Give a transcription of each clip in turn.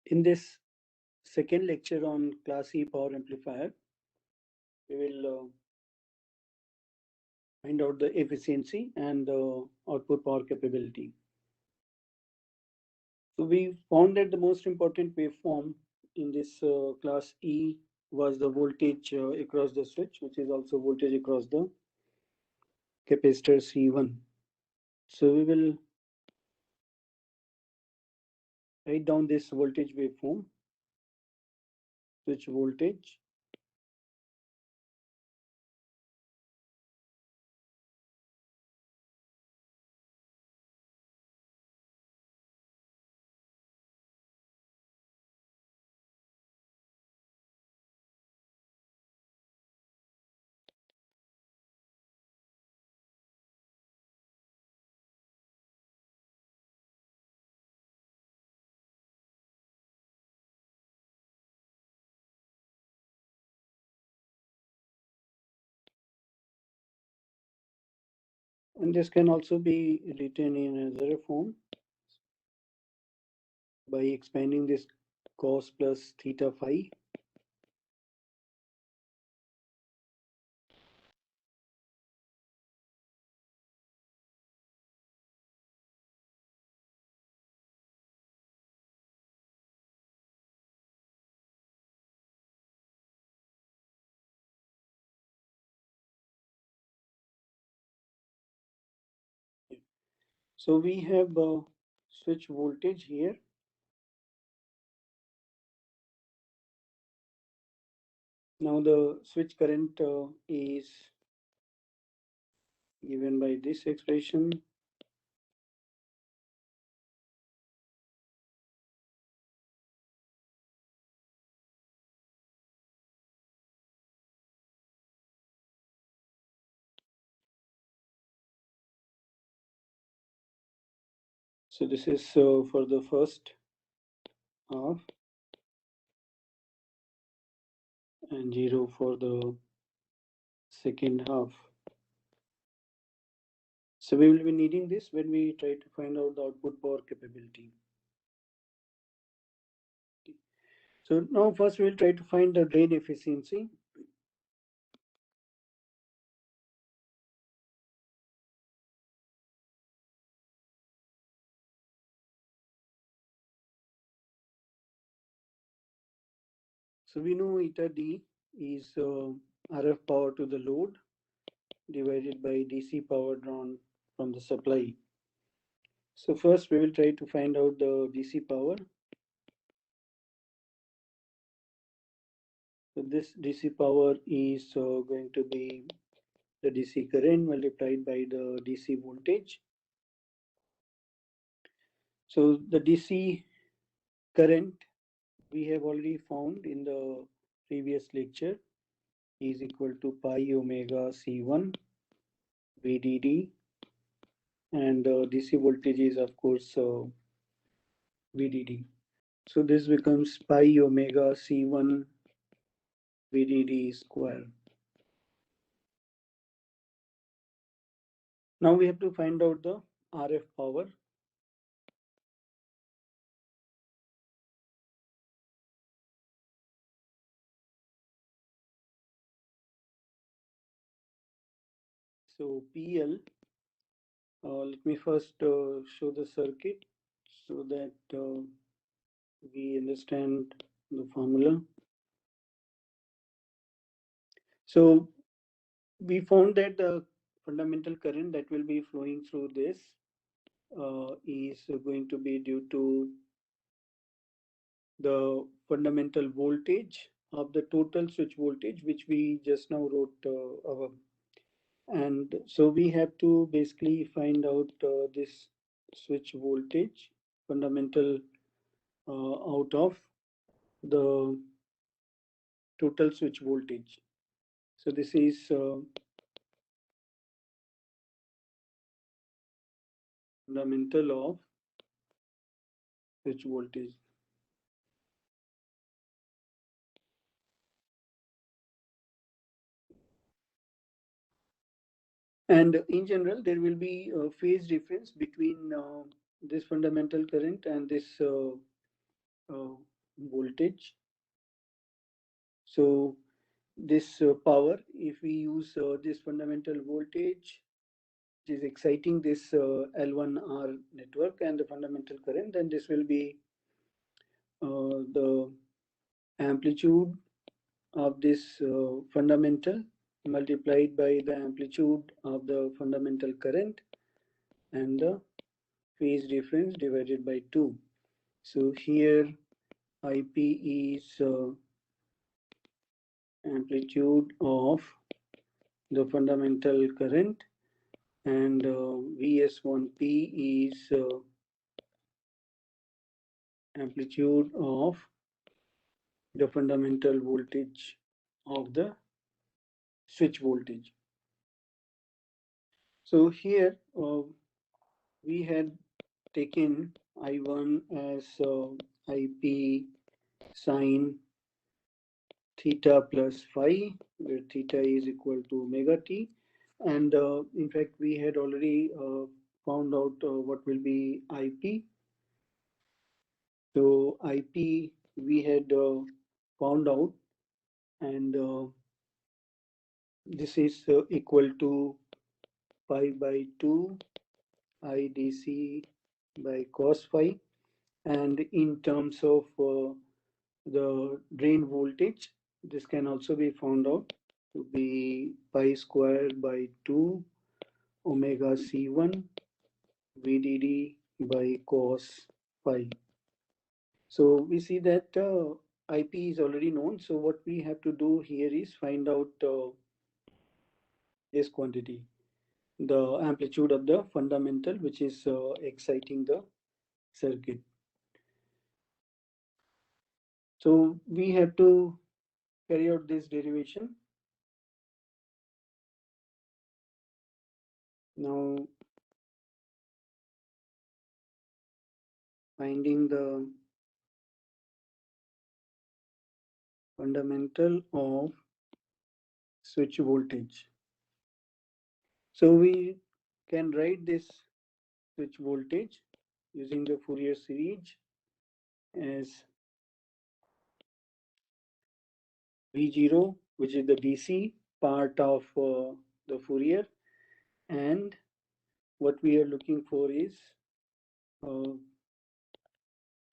In this second lecture on Class E power amplifier, we will find out the efficiency and the output power capability. So we found that the most important waveform in this Class E was the voltage across the switch, which is also voltage across the capacitor C1. So we will write down this voltage waveform, switch voltage, and this can also be written in another form by expanding this cos plus theta phi. So we have switch voltage here. Now the switch current is given by this expression. So this is for the first half and 0 for the second half. So we will be needing this when we try to find out the output power capability. So now first we will try to find the drain efficiency. So we know eta D is RF power to the load divided by DC power drawn from the supply. So first we will try to find out the DC power. So this DC power is going to be the DC current multiplied by the DC voltage. So the DC current we have already found in the previous lecture is equal to pi omega C1 VDD, and DC voltage is of course VDD. So this becomes pi omega C1 VDD square. Now we have to find out the RF power. So PL, let me first show the circuit so that we understand the formula. So we found that the fundamental current that will be flowing through this is going to be due to the fundamental voltage of the total switch voltage, which we just now wrote above. And so we have to basically find out this switch voltage fundamental out of the total switch voltage. So this is fundamental of switch voltage. And in general, there will be a phase difference between this fundamental current and this voltage. So this power, if we use this fundamental voltage, which is exciting this L1R network and the fundamental current, then this will be the amplitude of this fundamental multiplied by the amplitude of the fundamental current and the phase difference divided by 2. So here IP is amplitude of the fundamental current and VS1P is amplitude of the fundamental voltage of the switch voltage. So here we had taken I1 as IP sine theta plus phi, where theta is equal to omega t. And in fact, we had already found out what will be IP. So IP we had found out, and this is equal to pi by 2 IDC by cos phi. And in terms of the drain voltage, this can also be found out to be pi square by 2 omega C1 VDD by cos phi. So we see that IP is already known. So what we have to do here is find out this quantity, the amplitude of the fundamental, which is exciting the circuit. So we have to carry out this derivation. Now finding the fundamental of switch voltage. So we can write this switch voltage using the Fourier series as V0, which is the DC part of the Fourier, and what we are looking for is uh,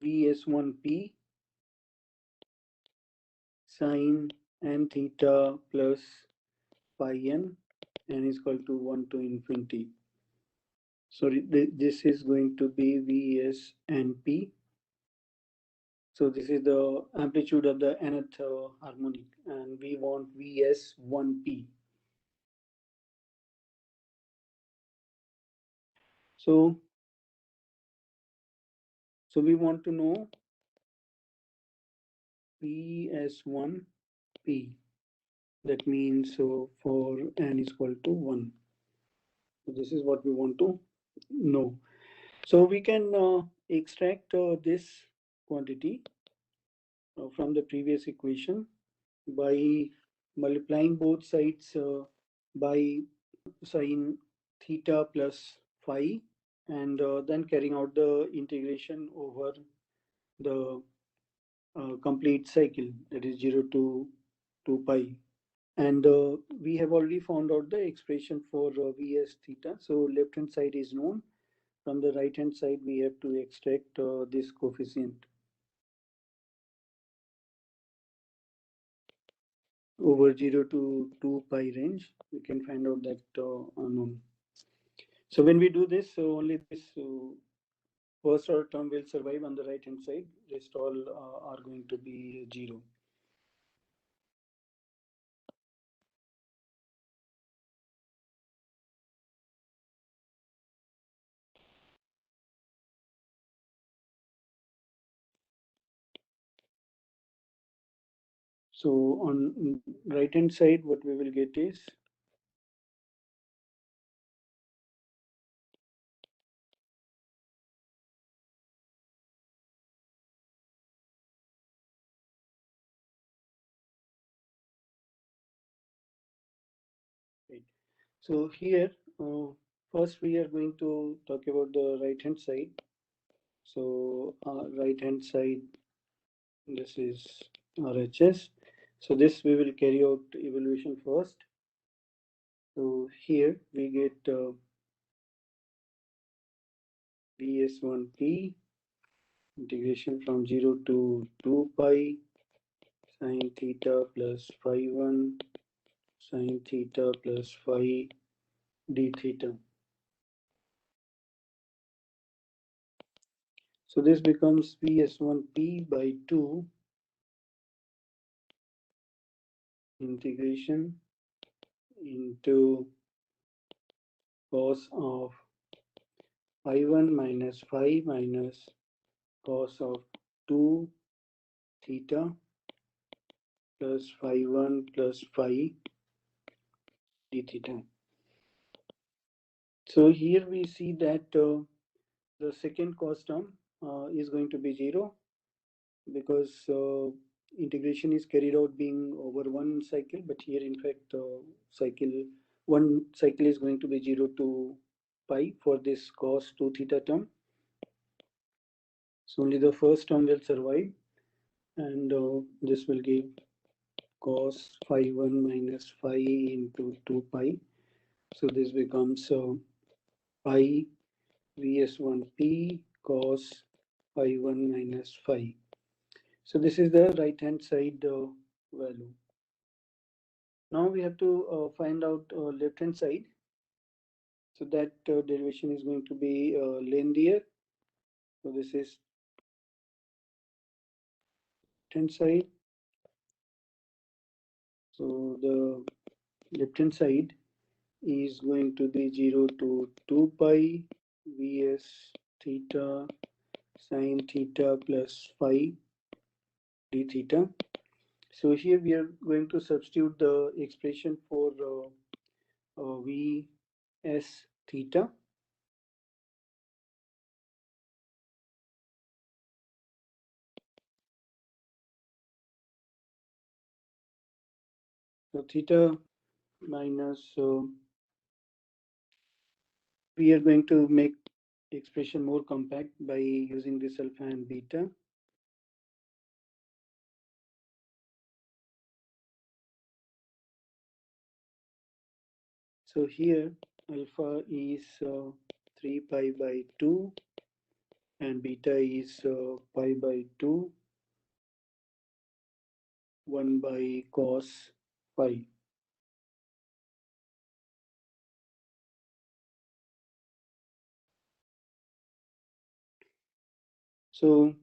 VS1P sine n theta plus pi n is equal to 1 to infinity. Sorry, this is going to be VSNP. So this is the amplitude of the nth harmonic, and we want VS1P. So we want to know VS1P. That means for n is equal to 1. So this is what we want to know. So we can extract this quantity from the previous equation by multiplying both sides by sine theta plus phi, and then carrying out the integration over the complete cycle, that is 0 to 2 pi. And we have already found out the expression for Vs theta. So left hand side is known. From the right hand side, we have to extract this coefficient over 0 to 2 pi range. We can find out that unknown. So when we do this, so only this first order term will survive on the right hand side. Rest all are going to be 0. So on right hand side, what we will get is right. So here, first we are going to talk about the right hand side. So right hand side This is RHS. So this we will carry out evaluation first. So here we get Vs1p integration from 0 to 2 pi sine theta plus phi 1 sine theta plus phi d theta. So this becomes Vs1p by 2 integration into cos of phi 1 minus phi minus cos of 2 theta plus phi 1 plus phi d theta. So here we see that the second cos term is going to be 0 because integration is carried out being over one cycle, but here in fact one cycle is going to be 0 to pi for this cos 2 theta term. So only the first term will survive, and this will give cos phi 1 minus phi into 2 pi. So this becomes pi Vs1p cos phi 1 minus phi. So this is the right hand side value. Now we have to find out left hand side. So that derivation is going to be lengthier. So this is left hand side. So the left hand side is going to be 0 to 2 pi Vs theta sine theta plus phi d theta. So here we are going to substitute the expression for Vs theta. So theta minus, we are going to make expression more compact by using this alpha and beta. So here alpha is 3 pi by 2 and beta is pi by 2, 1 by cos phi. So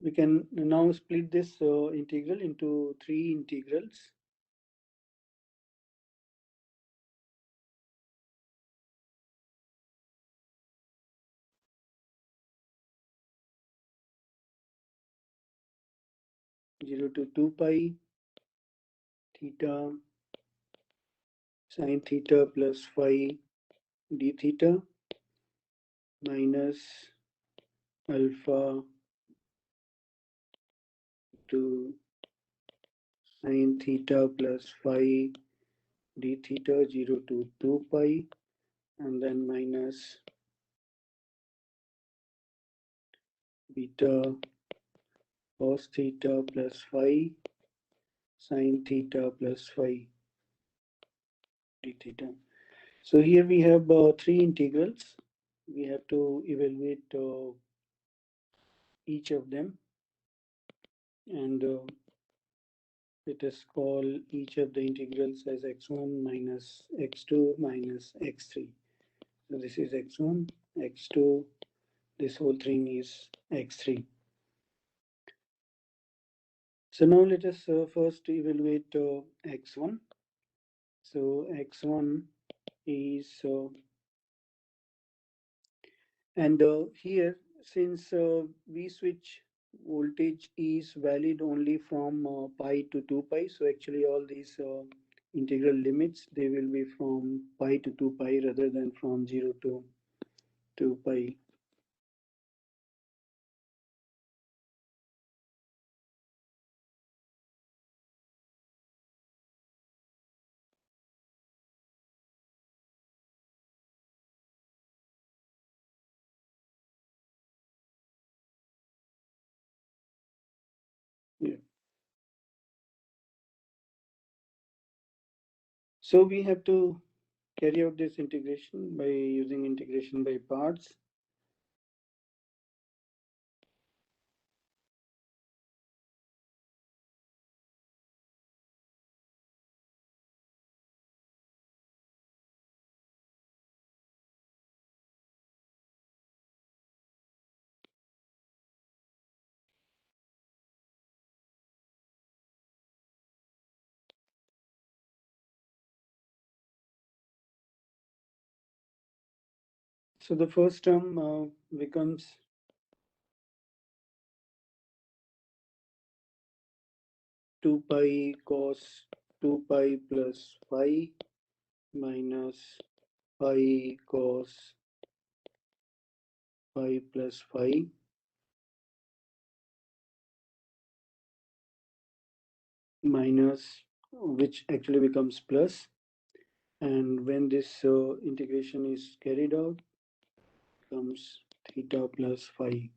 we can now split this integral into three integrals. Zero to 2 pi theta sine theta plus phi d theta minus alpha to sine theta plus phi d theta 0 to 2 pi and then minus beta cos theta plus phi sine theta plus phi d theta. So here we have three integrals. We have to evaluate each of them, and let us call each of the integrals as x1 minus x2 minus x3. So this is x1, x2, this whole thing is x3. So now let us first evaluate x1. So x1 is, and here since V switch voltage is valid only from pi to 2 pi, so actually all these integral limits, they will be from pi to 2 pi rather than from 0 to 2 pi. So we have to carry out this integration by using integration by parts. So the first term becomes 2 pi cos 2 pi plus phi minus phi cos phi plus phi minus, which actually becomes plus, and when this integration is carried out, becomes theta plus phi.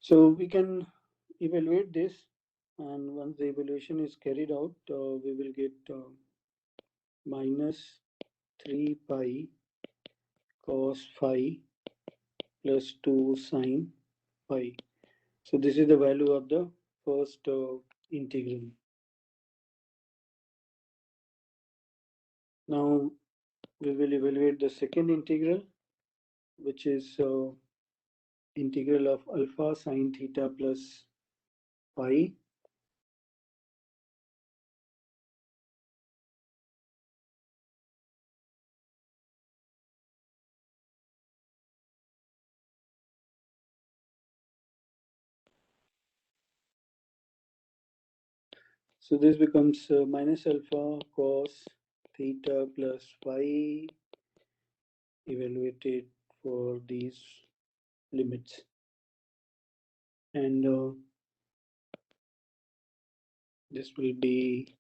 So we can evaluate this, and once the evaluation is carried out, we will get minus 3 pi cos phi plus 2 sine phi. So this is the value of the first integral. Now we will evaluate the second integral, which is integral of alpha sine theta plus phi. So this becomes minus alpha cos theta plus phi evaluated for these limits. And this will be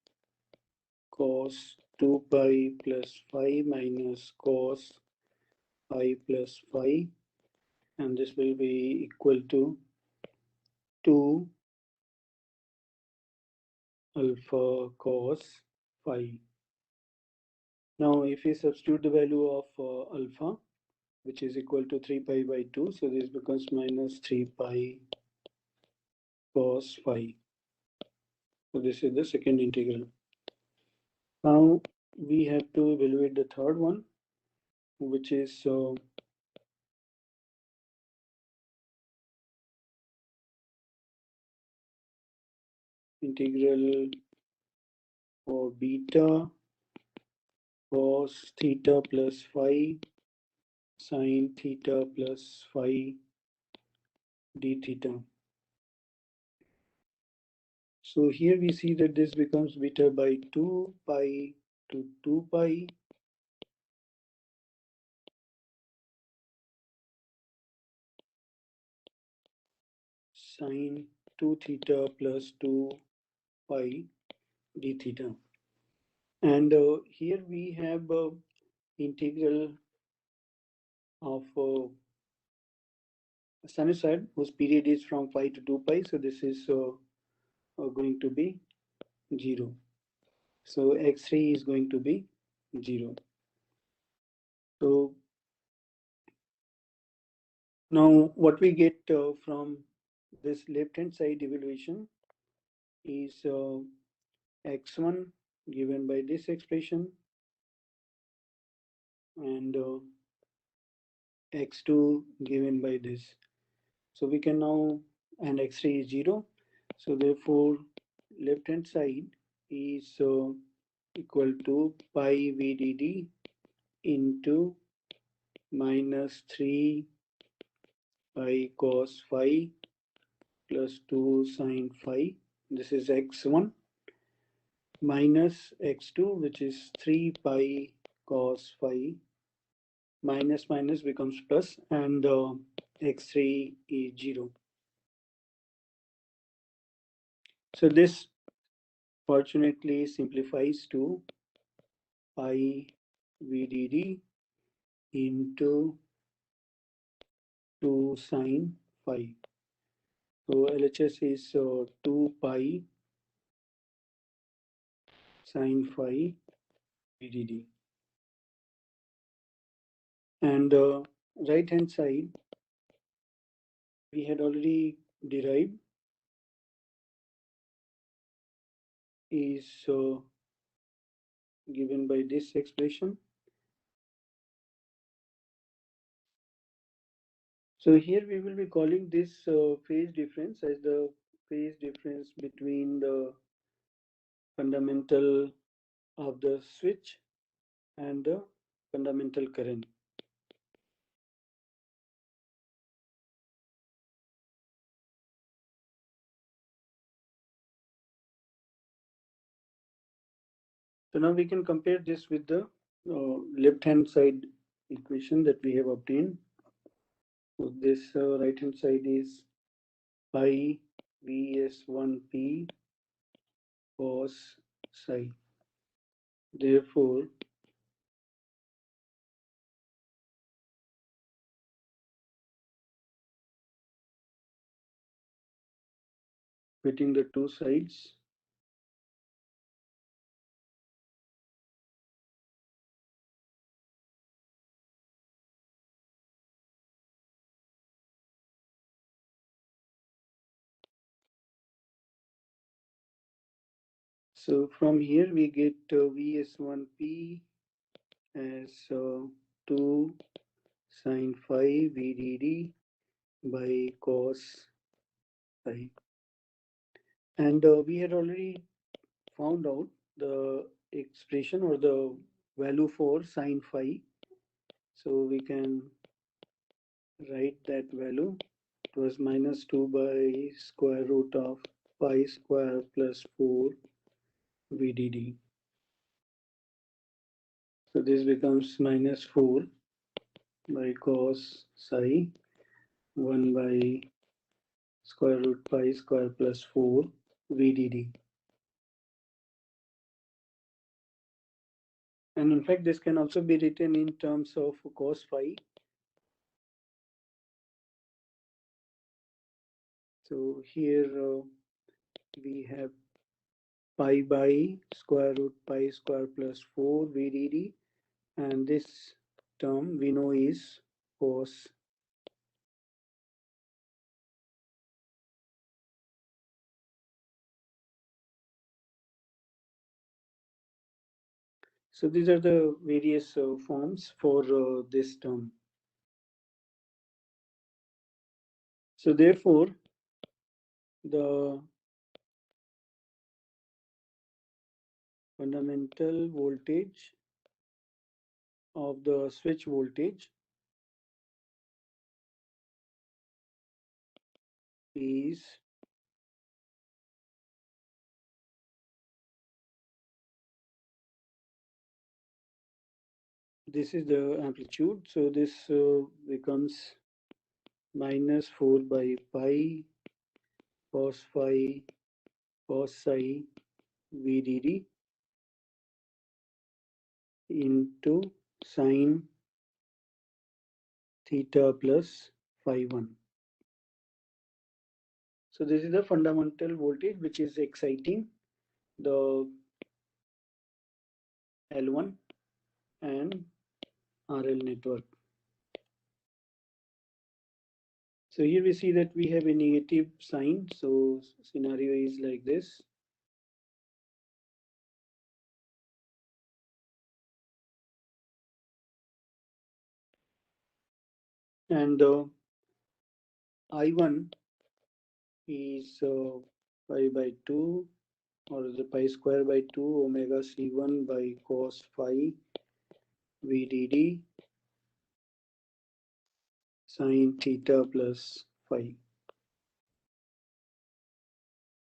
cos 2 pi plus phi minus cos phi plus phi, and this will be equal to 2 alpha cos phi. Now if we substitute the value of alpha, which is equal to 3 pi by 2, so this becomes minus 3 pi cos phi. So this is the second integral. Now we have to evaluate the third one, which is integral for beta cos theta plus phi sine theta plus phi d theta. So here we see that this becomes beta by 2 pi to 2 pi sine 2 theta plus 2 pi d theta. And here we have integral of sinusoid whose period is from pi to 2 pi. So this is going to be 0. So x3 is going to be 0. So now what we get from this left hand side evaluation is x1 given by this expression and x2 given by this. So we can now, and x3 is 0. So therefore left hand side is equal to pi vdd into minus 3 pi cos phi plus 2 sine phi. This is x1 minus x2, which is 3 pi cos phi. Minus minus becomes plus, and x3 is 0. So this fortunately simplifies to pi vdd into 2 sine phi. So LHS is 2 pi sine phi VDD. And right hand side we had already derived is given by this expression. So here we will be calling this phase difference as the phase difference between the fundamental of the switch and the fundamental current. So now we can compare this with the left hand side equation that we have obtained. So this right hand side is pi Vs1p cos psi. Therefore, between the two sides, so from here we get Vs1p as 2 sine phi VDD by cos phi. And we had already found out the expression or the value for sine phi. So we can write that value. It was minus 2 by square root of pi square plus 4 VDD. So this becomes minus 4 by cos psi 1 by square root pi square plus 4 VDD. And in fact, this can also be written in terms of cos phi. So here we have pi by square root pi square plus 4 VDD, and this term we know is cos. So these are the various forms for this term. So therefore, the fundamental voltage of the switch voltage is this is the amplitude. So this becomes minus 4 by pi cos phi cos psi VDD into sine theta plus phi 1. So this is the fundamental voltage which is exciting the L1 and RL network. So here we see that we have a negative sign. So scenario is like this. And I1 is pi by 2 or the pi square by 2 omega C1 by cos phi VDD sine theta plus phi.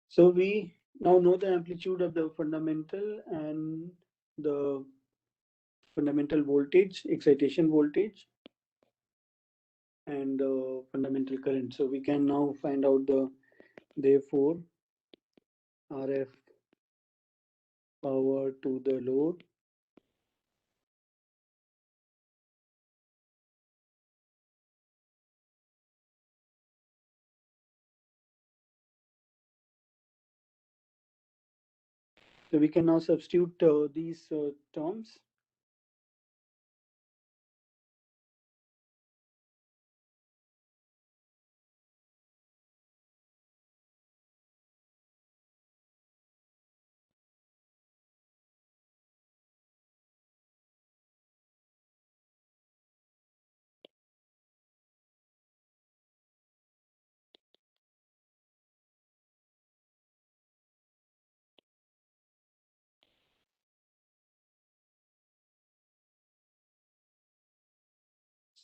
So we now know the amplitude of the fundamental and the fundamental voltage, excitation voltage, and fundamental current. So we can now find out the, therefore, RF power to the load So we can now substitute these terms.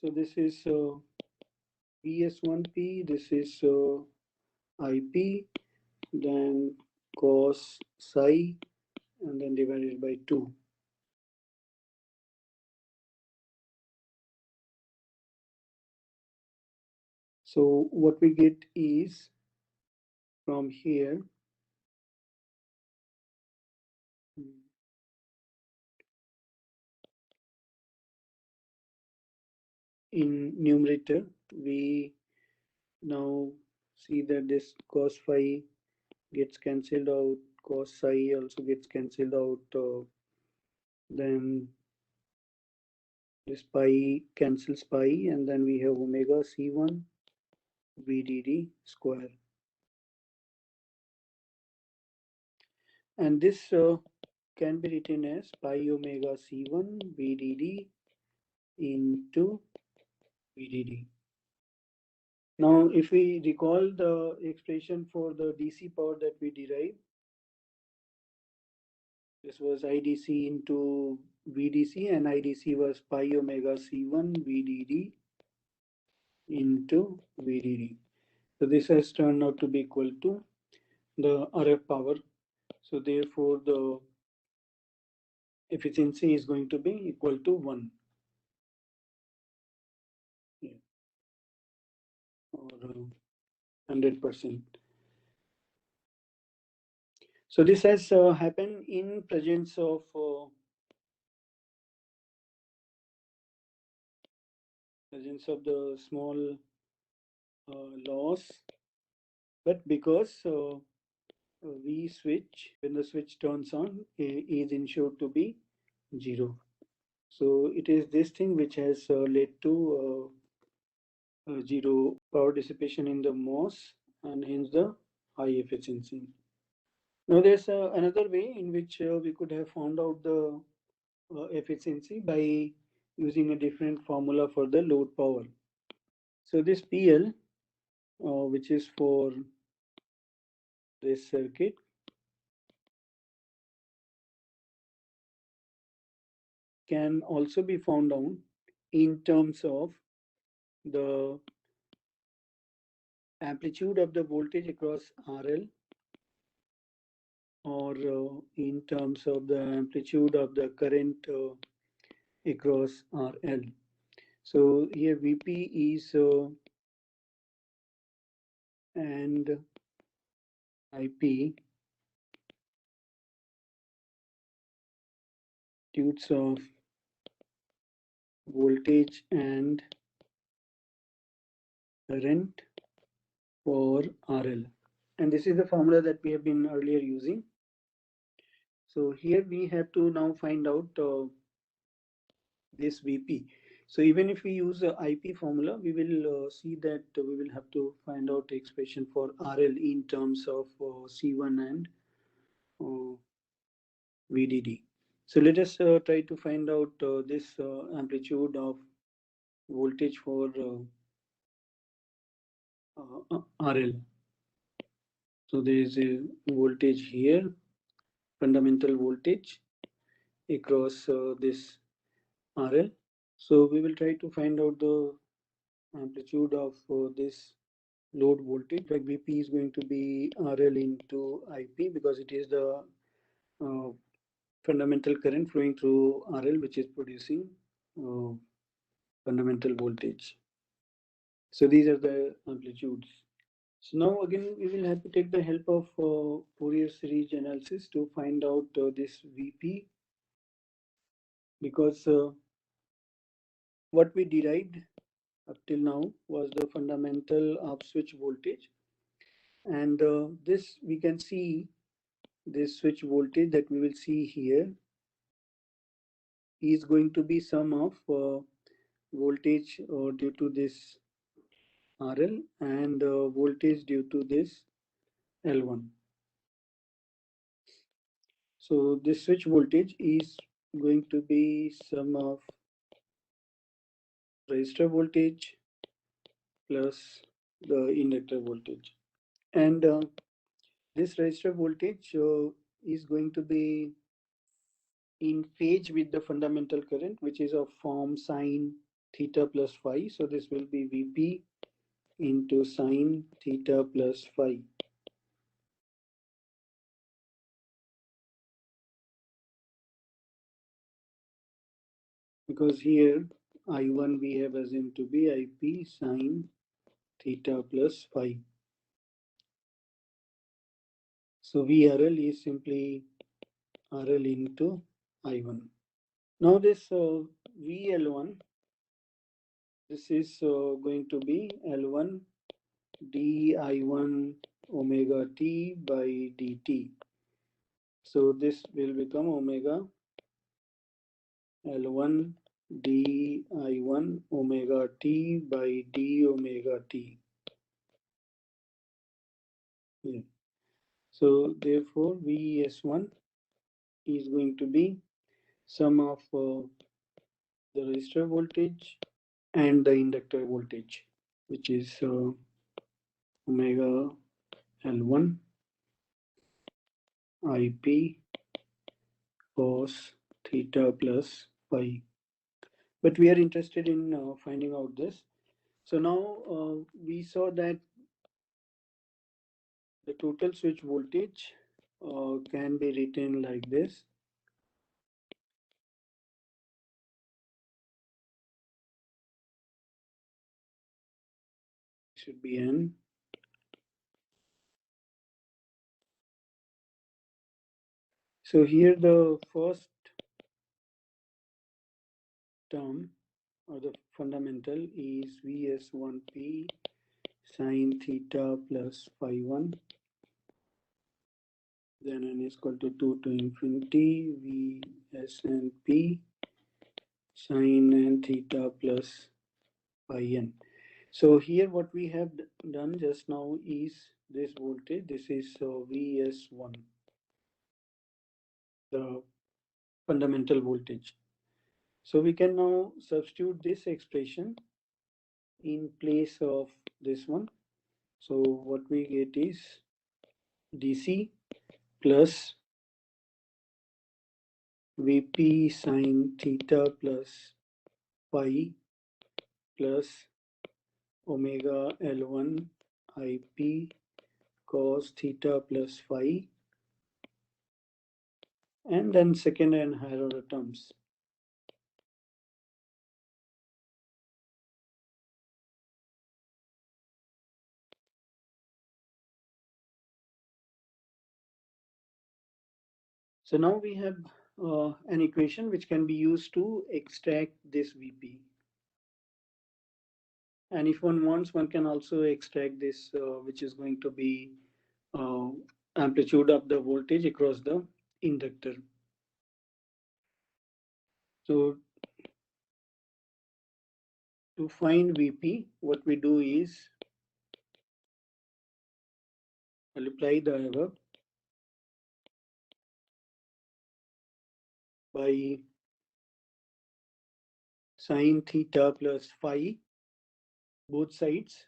So this is VS1P, this is IP, then cos psi, and then divided by 2. So what we get is from here, in numerator, we now see that this cos phi gets cancelled out, cos psi also gets cancelled out, then this pi cancels pi, and then we have omega c1 vdd square. And this can be written as pi omega c1 vdd into vdd. Now, if we recall the expression for the DC power that we derived, this was IDC into VDC, and IDC was pi omega C1 VDD into VDD. So this has turned out to be equal to the RF power. So therefore, the efficiency is going to be equal to 1. Yeah, or 100%. So this has happened in presence of the small loss, but because we switch, when the switch turns on, is ensured to be 0. So it is this thing which has led to 0 power dissipation in the MOS, and hence the high efficiency. Now there's another way in which we could have found out the efficiency by using a different formula for the load power. So this PL, which is for this circuit, can also be found out in terms of the amplitude of the voltage across RL, or in terms of the amplitude of the current across RL. So here Vp is and Ip amplitudes of voltage and current for RL. And this is the formula that we have been earlier using. So here we have to now find out this Vp. So even if we use the IP formula, we will see that we will have to find out the expression for RL in terms of C1 and VDD. So let us try to find out this amplitude of voltage for RL. So there is a voltage here, fundamental voltage across this RL. So we will try to find out the amplitude of this load voltage. Like Vp is going to be RL into Ip, because it is the fundamental current flowing through RL which is producing fundamental voltage. So these are the amplitudes. So now again we will have to take the help of Fourier series analysis to find out this Vp, because what we derived up till now was the fundamental upswitch voltage, and this we can see this switch voltage that we will see here is going to be sum of voltage due to this RL and voltage due to this L1. So this switch voltage is going to be sum of resistor voltage plus the inductor voltage. And this resistor voltage is going to be in phase with the fundamental current, which is of form sine theta plus phi. So this will be Vp into sine theta plus phi. Because here I1 we have assumed to be Ip sine theta plus phi. So VRL is simply RL into I1. Now this VL1, this is going to be L1 di1 omega t by dt. So this will become omega L1 di1 omega t by d omega t. Yeah. So therefore VS1 is going to be sum of the resistor voltage and the inductor voltage, which is omega L1 Ip cos theta plus phi. But we are interested in finding out this. So now we saw that the total switch voltage can be written like this. Should be N. So here the first term or the fundamental is Vs1p sine theta plus phi 1. Then n is equal to 2 to infinity Vs and p sine n theta plus phi n. So here what we have done just now is this voltage. This is Vs1, the fundamental voltage. So we can now substitute this expression in place of this one. So what we get is dc plus Vp sine theta plus phi plus omega L1 Ip cos theta plus phi, and then second and higher order terms. So now we have an equation which can be used to extract this Vp. And if one wants, one can also extract this, which is going to be uh, amplitude of the voltage across the inductor. So to find Vp, what we do is multiply the above by sine theta plus phi, both sides,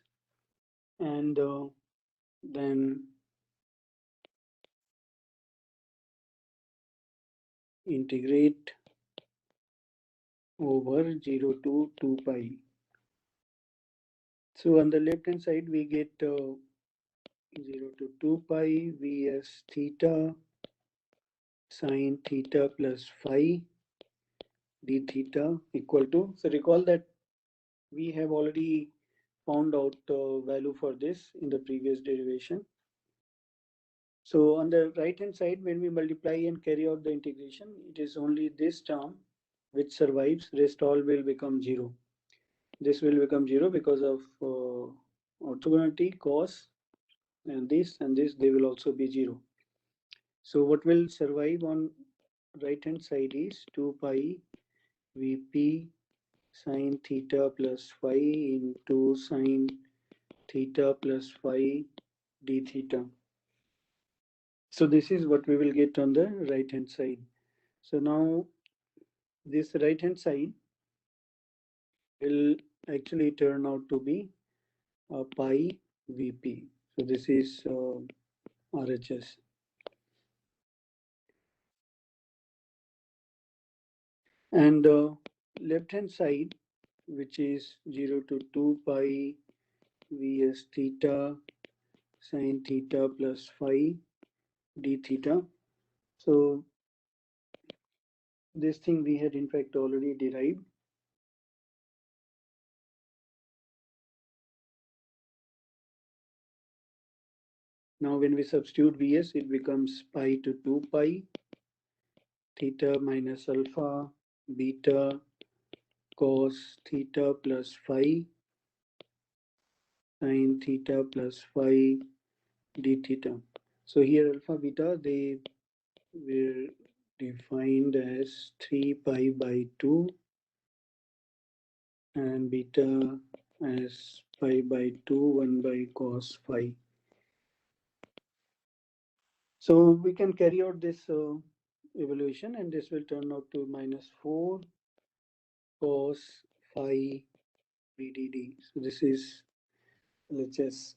and then integrate over 0 to 2 pi. So on the left hand side, we get 0 to 2 pi Vs theta sine theta plus phi d theta equal to, so recall that we have already found out value for this in the previous derivation. So on the right hand side, when we multiply and carry out the integration, it is only this term which survives, rest all will become 0. This will become 0 because of orthogonality, cos, and this, they will also be 0. So what will survive on right hand side is 2 pi Vp sine theta plus phi into sine theta plus phi d theta. So this is what we will get on the right hand side. So now this right hand side will actually turn out to be pi Vp. So this is RHS. And left hand side, which is 0 to 2 pi Vs theta sine theta plus phi d theta. So this thing we had in fact already derived. Now when we substitute Vs, it becomes pi to 2 pi theta minus alpha beta cos theta plus phi sine theta plus phi d theta. So here alpha beta they were defined as 3 pi by 2 and beta as pi by 2 1 by cos phi. So we can carry out this evaluation and this will turn out to minus 4 cos phi VDD. So this is LHS.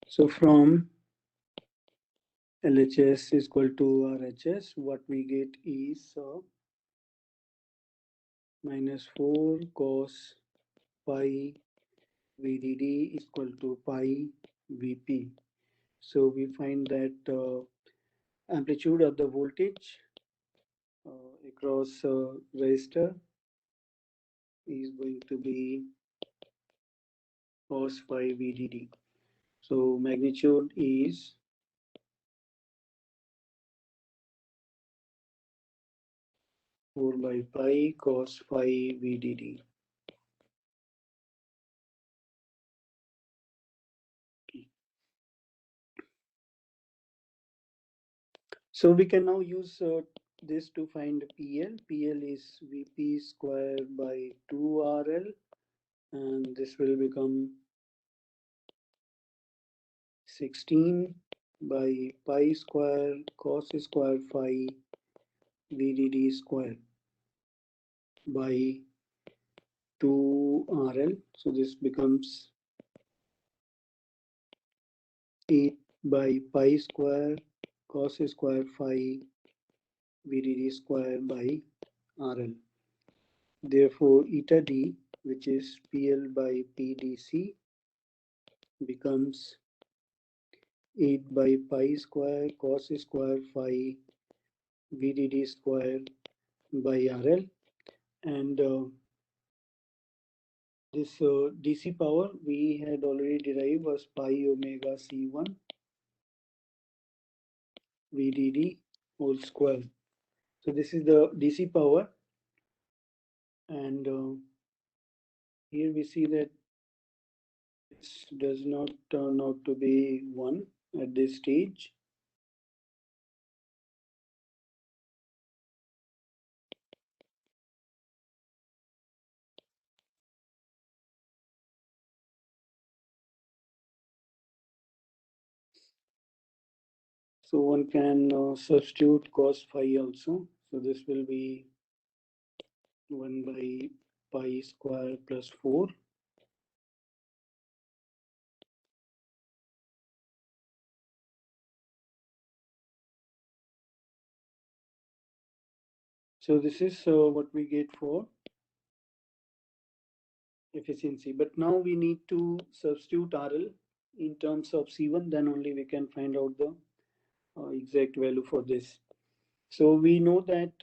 So from LHS is equal to RHS, what we get is minus 4 cos pi VDD is equal to pi Vp. So we find that amplitude of the voltage across resistor is going to be cos phi VDD. So magnitude is 4 by pi cos phi VDD. So we can now use this to find PL. PL is Vp square by 2RL and this will become 16 by pi square cos square phi VDD square by 2RL. So this becomes 8 by pi square cos square phi VDD square by RL. Therefore, eta d, which is PL by PDC, becomes 8 by pi square cos square phi VDD square by RL. And this DC power we had already derived was pi omega C1 VDD whole square. So this is the DC power. And here we see that this does not turn out to be 1 at this stage. So one can substitute cos phi also. So this will be 1 by pi square plus 4. So this is what we get for efficiency. But now we need to substitute RL in terms of C1, then only we can find out the exact value for this. So we know that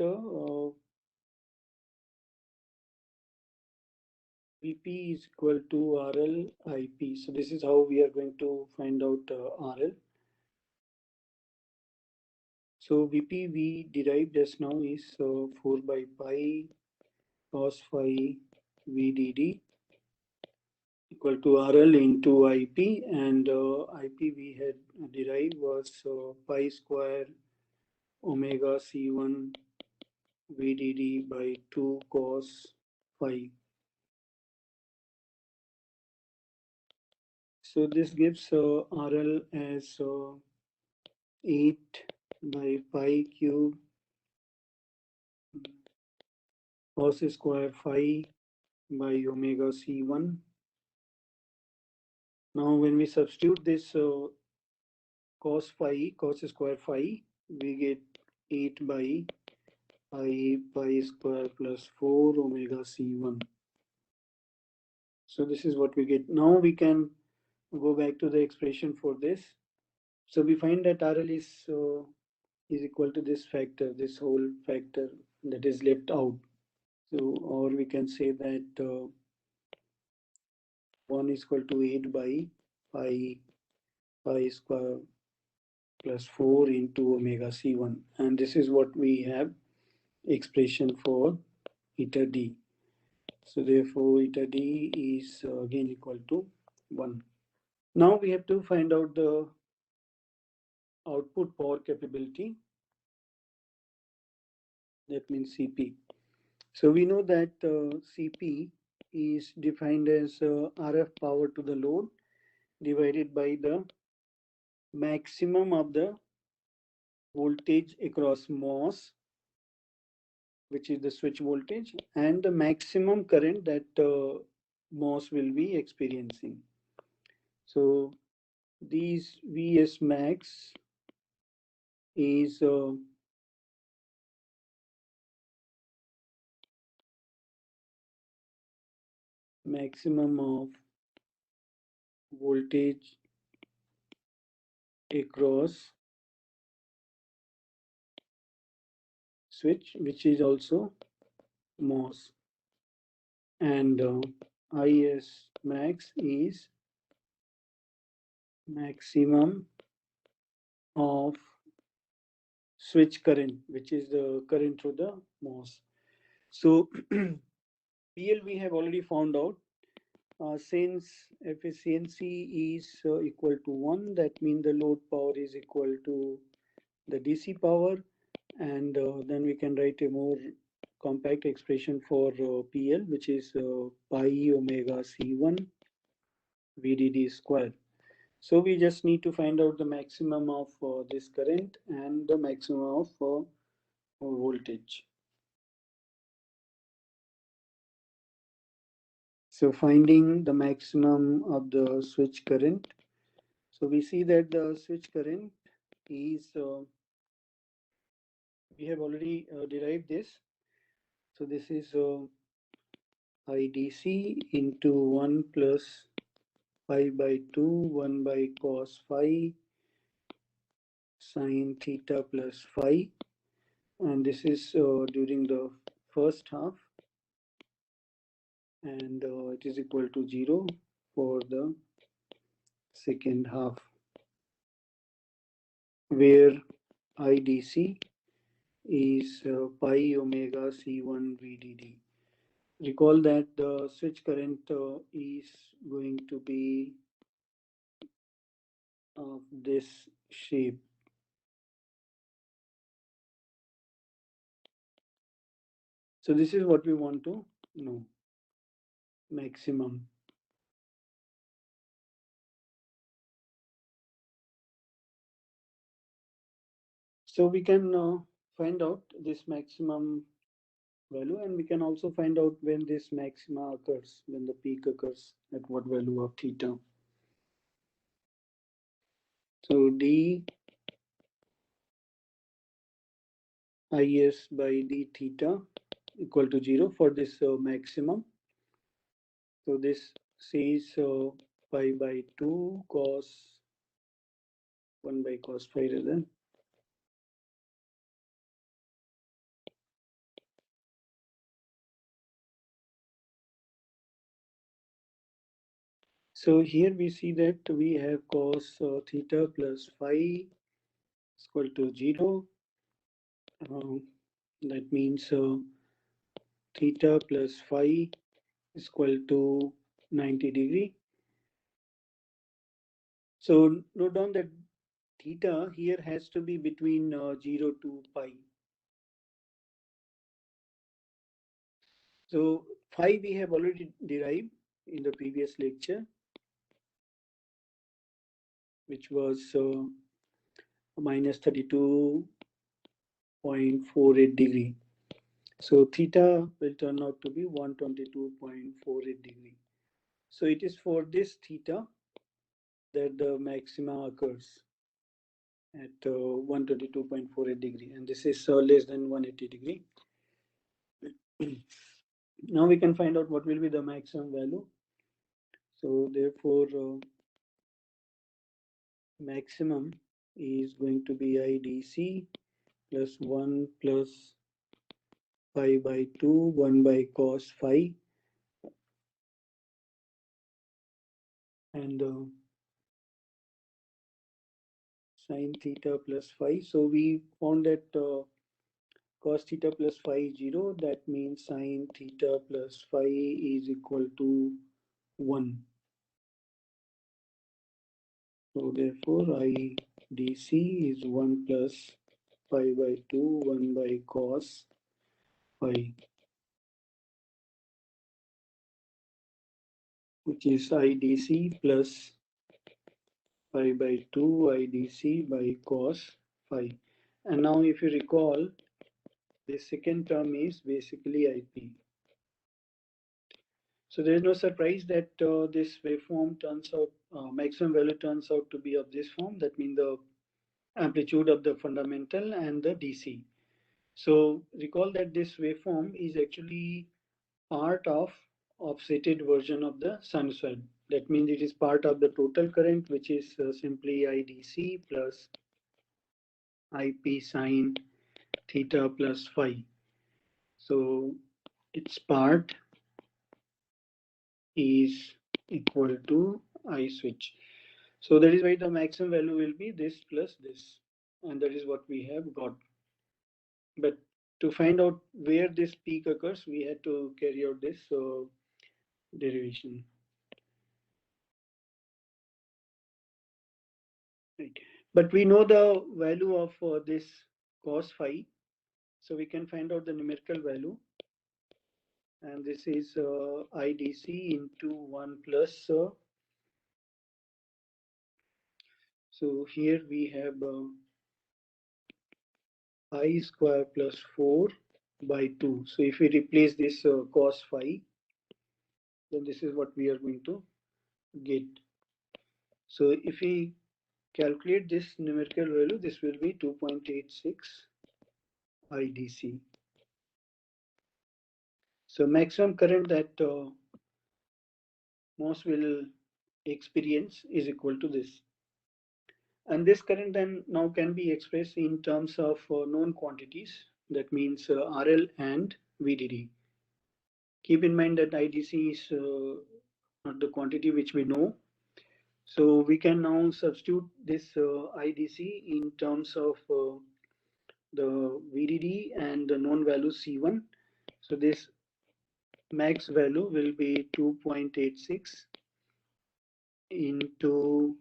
Vp is equal to RL IP. So this is how we are going to find out RL. So Vp we derived just now is 4 by pi cos phi VDD equal to RL into IP, and IP we had derived was pi square omega C1 VDD by 2 cos phi. So this gives RL as 8 by pi cube cos square phi by omega C1. Now when we substitute this cos square phi, we get 8 by pi square plus 4 omega C1. So this is what we get. Now we can go back to the expression for this. So we find that RL is equal to this factor, this whole factor that is left out. So, or we can say that 1 is equal to 8 by pi square plus 4 into omega C1. And this is what we have expression for eta d. So therefore eta d is again equal to 1. Now we have to find out the output power capability, that means CP. So we know that CP is defined as RF power to the load divided by the maximum of the voltage across MOS, which is the switch voltage, and the maximum current that MOS will be experiencing. So these Vs max is maximum of voltage across switch, which is also MOS, and Is max is maximum of switch current, which is the current through the MOS. So PL we have already found out. Since efficiency is equal to 1, that means the load power is equal to the DC power, and then we can write a more compact expression for PL, which is pi omega C1 VDD square. So we just need to find out the maximum of this current and the maximum of voltage. So finding the maximum of the switch current. So we see that the switch current is, we have already derived this. So this is IDC into 1 plus pi by 2, 1 by cos phi sine theta plus phi. And this is during the first half. And it is equal to 0 for the second half, where IDC is pi omega C1 VDD. Recall that the switch current is going to be of this shape. So this is what we want to know, maximum. So we can find out this maximum value, and we can also find out when this maxima occurs, when the peak occurs, at what value of theta. So d is by d theta equal to 0 for this maximum. So this says pi by 2 cos 1 by cos phi rather. So here we see that we have cos theta plus phi is equal to 0. That means theta plus phi is equal to 90 degree. So note down that theta here has to be between 0 to pi. So phi we have already derived in the previous lecture, which was minus 32.48 degree. So theta will turn out to be 122.48 degree. So it is for this theta that the maxima occurs at 122.48 degree, and this is less than 180 degree. Now we can find out what will be the maximum value. So therefore, maximum is going to be IDC plus 1 plus pi by 2, 1 by cos phi, and sine theta plus phi. So we found that cos theta plus phi is 0. That means sine theta plus phi is equal to 1. So therefore IDC is 1 plus pi by 2, 1 by cos phi, which is IDC plus pi by 2 IDC by cos phi. And now if you recall, the second term is basically IP. So there is no surprise that this waveform turns out, maximum value turns out to be of this form. That means the amplitude of the fundamental and the DC. So recall that this waveform is actually part of offsetted version of the sinusoid. That means it is part of the total current, which is simply IDC plus IP sine theta plus phi. So its part is equal to I switch. So that is why the maximum value will be this plus this, and that is what we have got. But to find out where this peak occurs, we had to carry out this derivation. Right. But we know the value of this cos phi, so we can find out the numerical value. And this is IDC into 1 plus. So here we have I square plus 4 by 2. So if we replace this cos phi, then this is what we are going to get. So if we calculate this numerical value, this will be 2.86 IDC. So maximum current that MOS will experience is equal to this. And this current then now can be expressed in terms of known quantities. That means RL and VDD. Keep in mind that IDC is not the quantity which we know. So we can now substitute this IDC in terms of the VDD and the known value C1. So this max value will be 2.86 into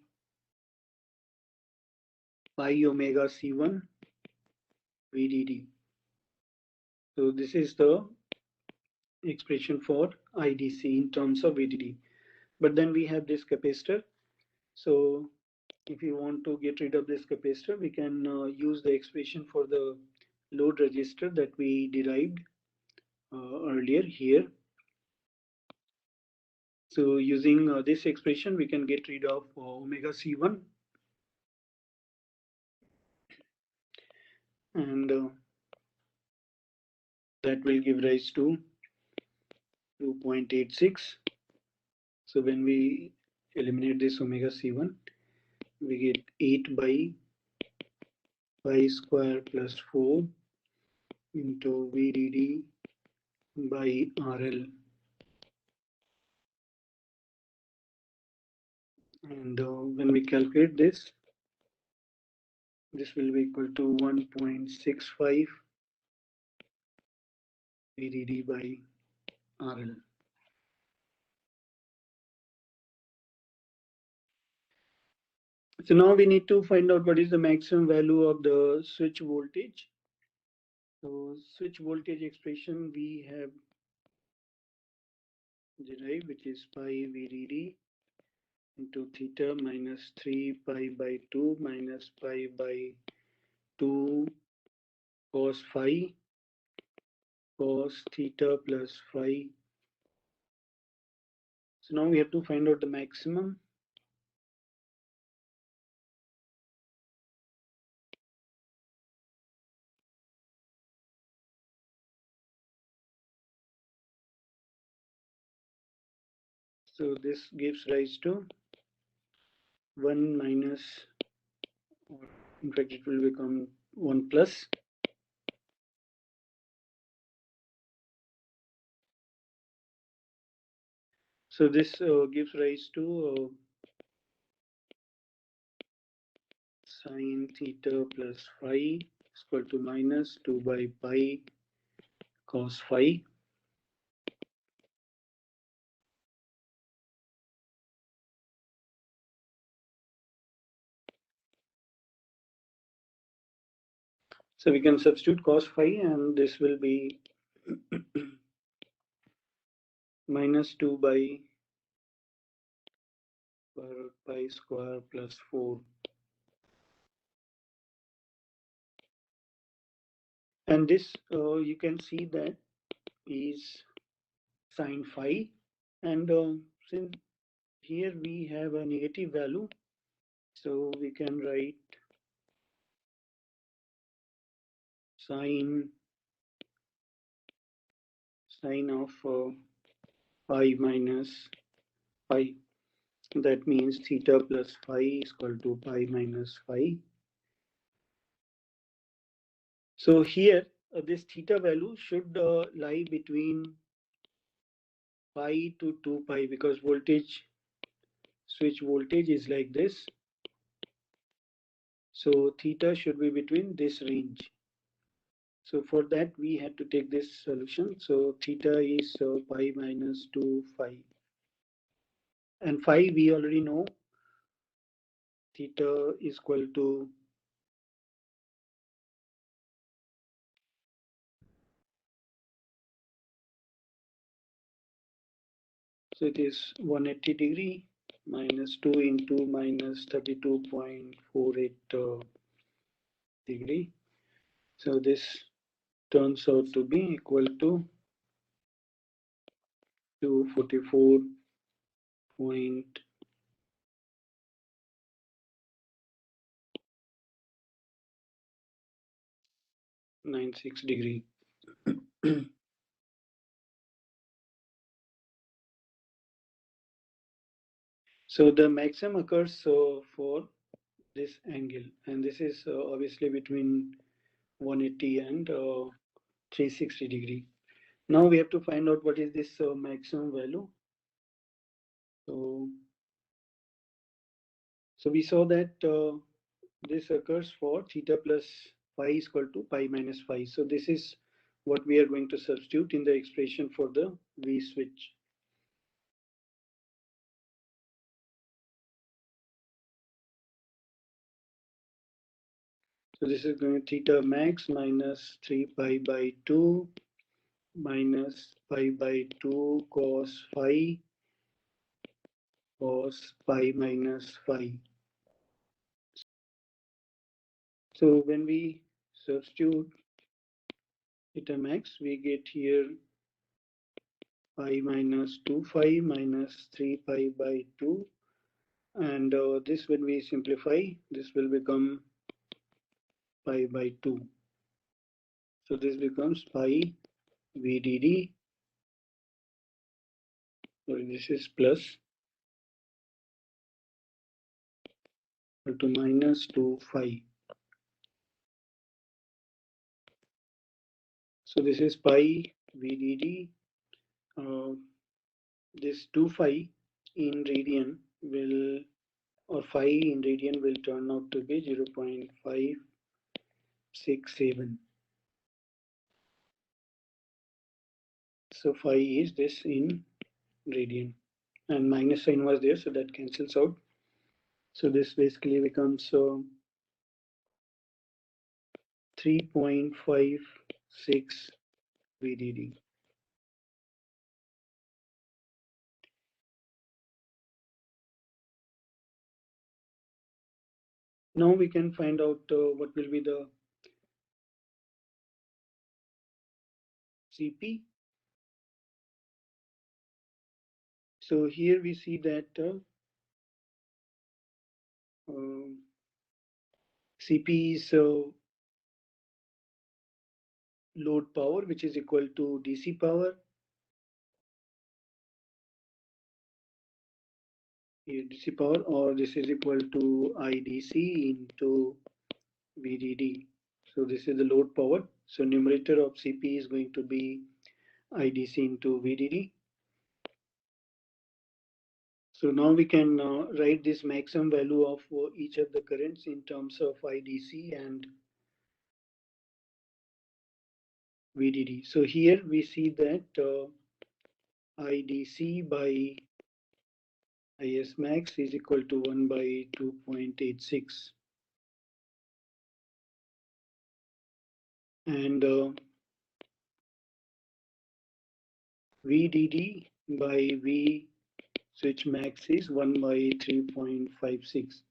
pi omega C1 VDD. So this is the expression for IDC in terms of VDD. But then we have this capacitor. So if you want to get rid of this capacitor, we can use the expression for the load resistor that we derived earlier here. So using this expression, we can get rid of omega C1, and that will give rise to 2.86. So when we eliminate this omega C1, we get 8 by pi square plus 4 into VDD by RL. And when we calculate this, this will be equal to 1.65 VDD by RL. So now we need to find out what is the maximum value of the switch voltage. So switch voltage expression we have derived, which is pi VDD into theta minus 3 pi by 2 minus pi by 2 cos phi cos theta plus phi. So now we have to find out the maximum. So this gives rise to 1 minus, or in fact it will become 1 plus. So this gives rise to sine theta plus phi is equal to minus 2 by pi cos phi. So we can substitute cos phi, and this will be minus 2 by pi square plus 4. And this you can see that is sine phi. And since here we have a negative value, so we can write sine of phi minus phi. That means theta plus phi is equal to pi minus phi. So here this theta value should lie between pi to 2 pi, because voltage, switch voltage is like this. So theta should be between this range. So for that we had to take this solution. So theta is pi minus 2 phi. And phi we already know, theta is equal to so it is 180 degree minus 2 into minus 32.48 degree. So this turns out to be equal to 244.96 degree. So the maximum occurs for this angle, and this is obviously between 180 and 360 degree. Now we have to find out what is this maximum value. So, we saw that this occurs for theta plus phi is equal to pi minus phi. So this is what we are going to substitute in the expression for the V switch. So this is going to theta max minus 3 pi by 2 minus pi by 2 cos phi cos pi minus phi. So when we substitute theta max, we get here pi minus 2 phi minus 3 pi by 2. And this, when we simplify, this will become pi by 2. So this becomes pi VDD, or this is plus, to minus 2 phi. So this is pi VDD. This 2 phi in radian will, or phi in radian will turn out to be 0.567. So phi is this in radian, and minus sign was there, so that cancels out. So this basically becomes 3.56 VDD. Now we can find out what will be the CP. So here we see that CP is load power, which is equal to DC power. Here DC power, or this is equal to IDC into VDD. So this is the load power. So numerator of CP is going to be IDC into VDD. So now we can write this maximum value of each of the currents in terms of IDC and VDD. So here we see that IDC by IS max is equal to 1 by 2.86. And VDD by V switch max is 1 by 3.56.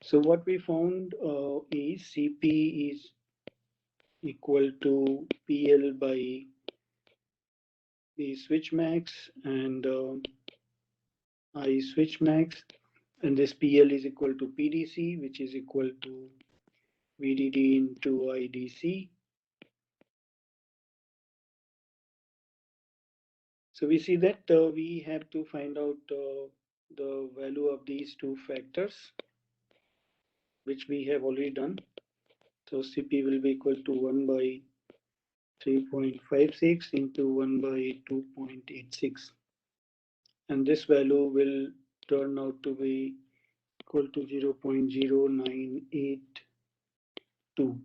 So what we found is CP is equal to PL by the switch max and I switch max, and this PL is equal to PDC, which is equal to VDD into IDC. So we see that we have to find out the value of these two factors, which we have already done. So CP will be equal to 1 by 3.56 into 1 by 2.86. And this value will turn out to be equal to 0.0982.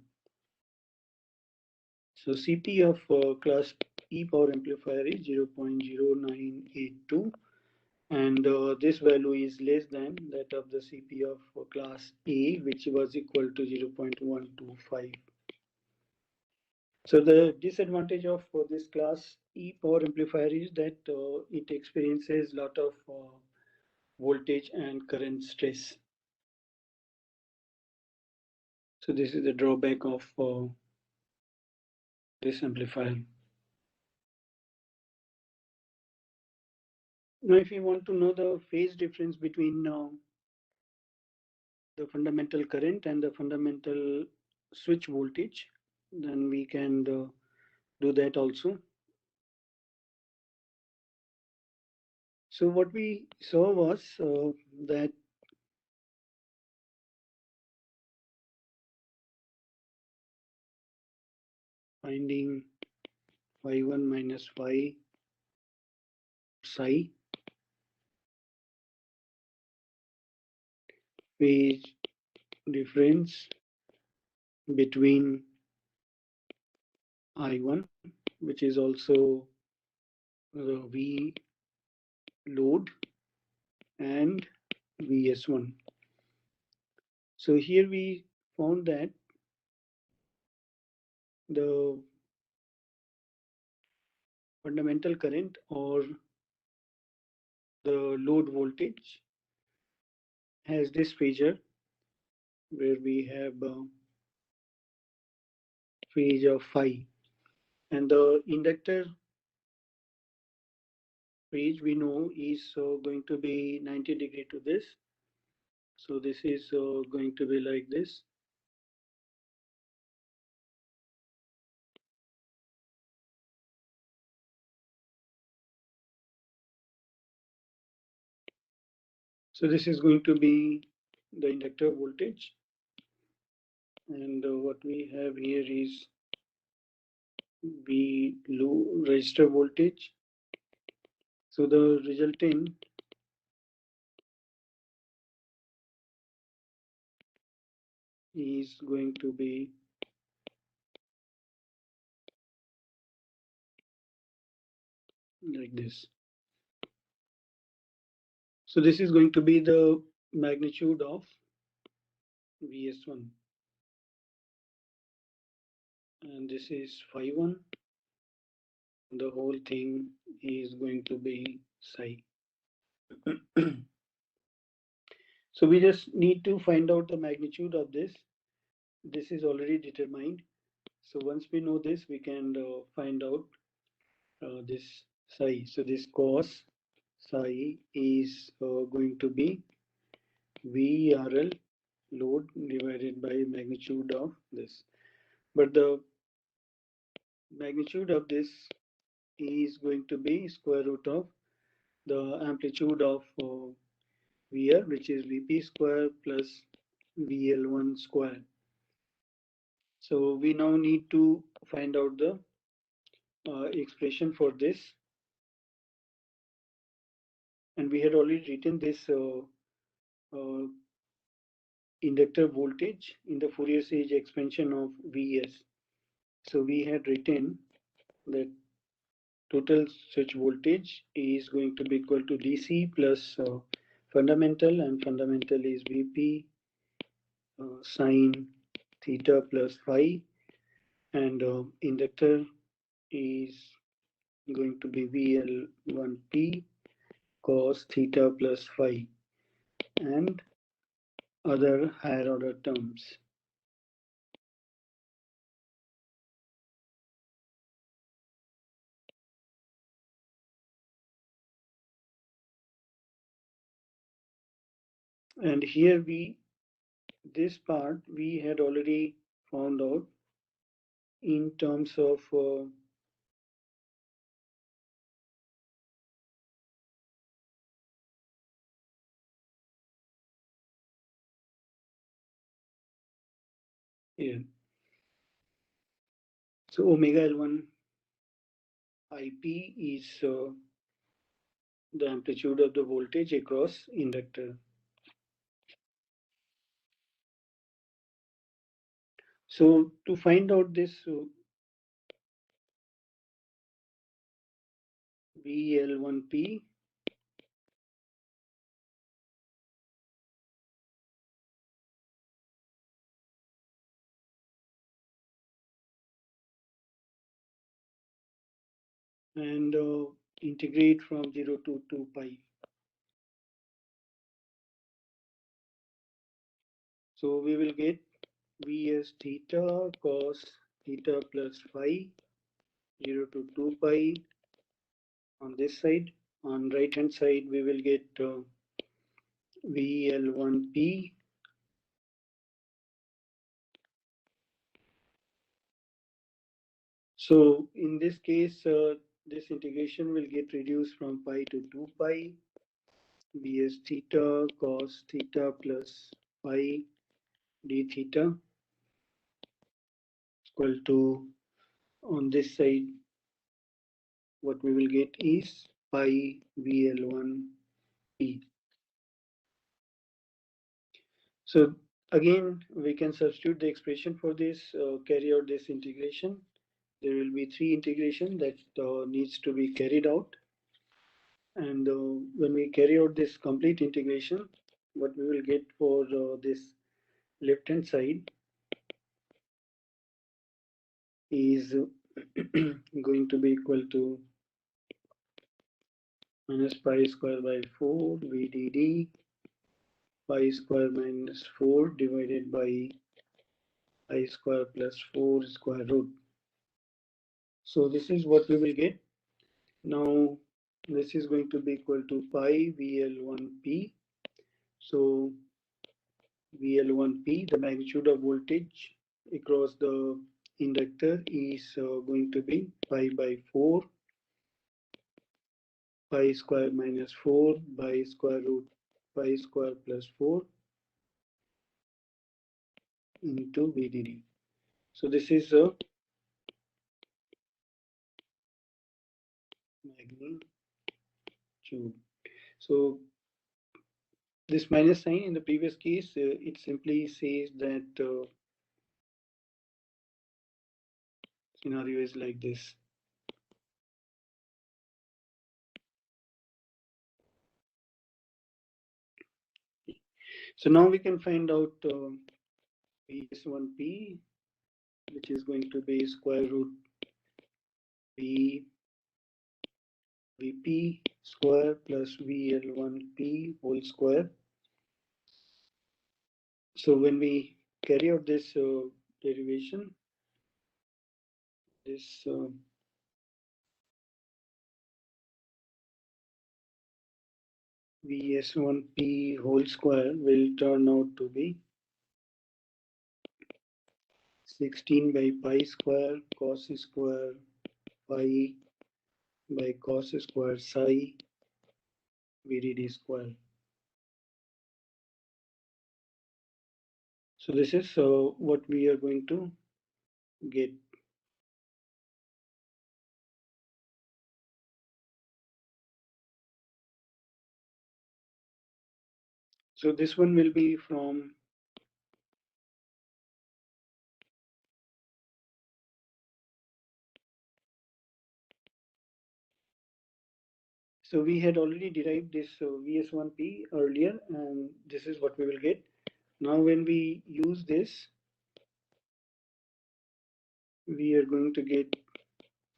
So CP of class E power amplifier is 0.0982, and this value is less than that of the CP of class A, which was equal to 0.125. So the disadvantage of this class E power amplifier is that it experiences a lot of voltage and current stress. So this is the drawback of this amplifier. Now, if you want to know the phase difference between the fundamental current and the fundamental switch voltage, then we can do that also. So what we saw was that finding phi1 minus phi psi phase difference between I1, which is also the V load, and VS1. So here we found that the fundamental current or the load voltage has this phasor where we have phase of phi, and the inductor phase we know is going to be 90 degree to this. So this is going to be like this. So this is going to be the inductor voltage, and what we have here is V low resistor voltage. So the resultant is going to be like this. So this is going to be the magnitude of Vs1, and this is phi 1. The whole thing is going to be psi. So we just need to find out the magnitude of this. This is already determined. So once we know this, we can find out this psi. So this cos psi is going to be VRL load divided by magnitude of this. But the magnitude of this is going to be square root of the amplitude of VR, which is Vp square plus VL1 square. So we now need to find out the expression for this. And we had already written this uh, inductor voltage in the Fourier series expansion of Vs. So we had written that total switch voltage is going to be equal to DC plus fundamental, and fundamental is Vp sine theta plus phi, and inductor is going to be VL1P cos theta plus phi, and other higher order terms. And here this part we had already found out in terms of here. So omega L1 IP is the amplitude of the voltage across inductor. So to find out this VL1P, and integrate from 0 to 2 pi. So we will get Vs theta cos theta plus phi 0 to 2 pi on this side. On right hand side we will get VL1P So in this case, this integration will get reduced from pi to 2 pi Bs theta cos theta plus pi d theta equal to, on this side, what we will get is pi VL1P. So again, we can substitute the expression for this, carry out this integration. There will be 3 integration that needs to be carried out. And when we carry out this complete integration, what we will get for this left hand side is going to be equal to minus pi square by 4 VDD pi square minus 4 divided by pi square plus 4 square root. So this is what we will get. Now this is going to be equal to pi VL1P. So VL1P, the magnitude of voltage across the inductor is going to be pi by 4 pi square minus 4 by square root pi square plus 4 into VDD. So this is a magnitude. So this minus sign in the previous case, it simply says that scenario is like this. So now we can find out Vs1p, which is going to be square root V Vp square plus Vl1p whole square. So when we carry out this derivation, this Vs1p whole square will turn out to be 16 by pi square cos square pi by cos square psi VDD square. So this is what we are going to get. So this one will be from so we had already derived this Vs1p earlier, and this is what we will get. Now when we use this, we are going to get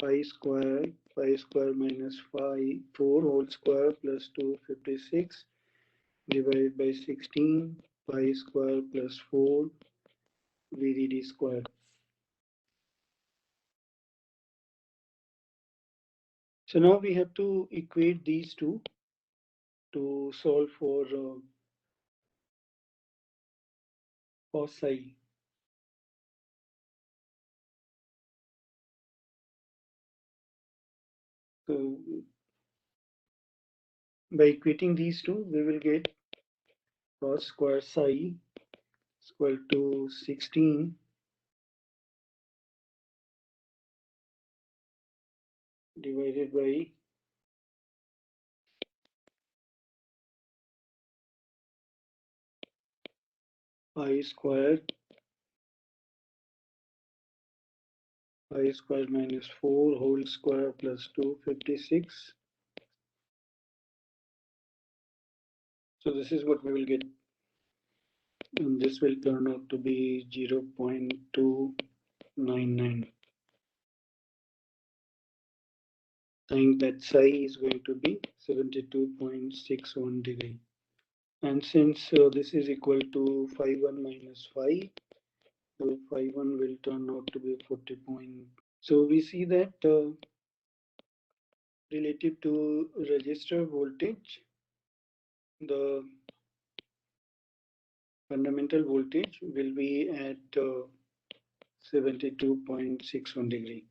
pi square minus 4 whole square plus 256 divided by 16 pi square plus 4 VDD square. So now we have to equate these two to solve for cos psi. So by equating these two, we will get cos square psi is equal to 16 divided by pi square minus 4 whole square plus 256. So this is what we will get, and this will turn out to be 0.299. Saying that psi is going to be 72.61 degree. And since this is equal to phi 1 minus phi, so phi 1 will turn out to be 40. So we see that relative to resistor voltage, the fundamental voltage will be at 72.61 degree.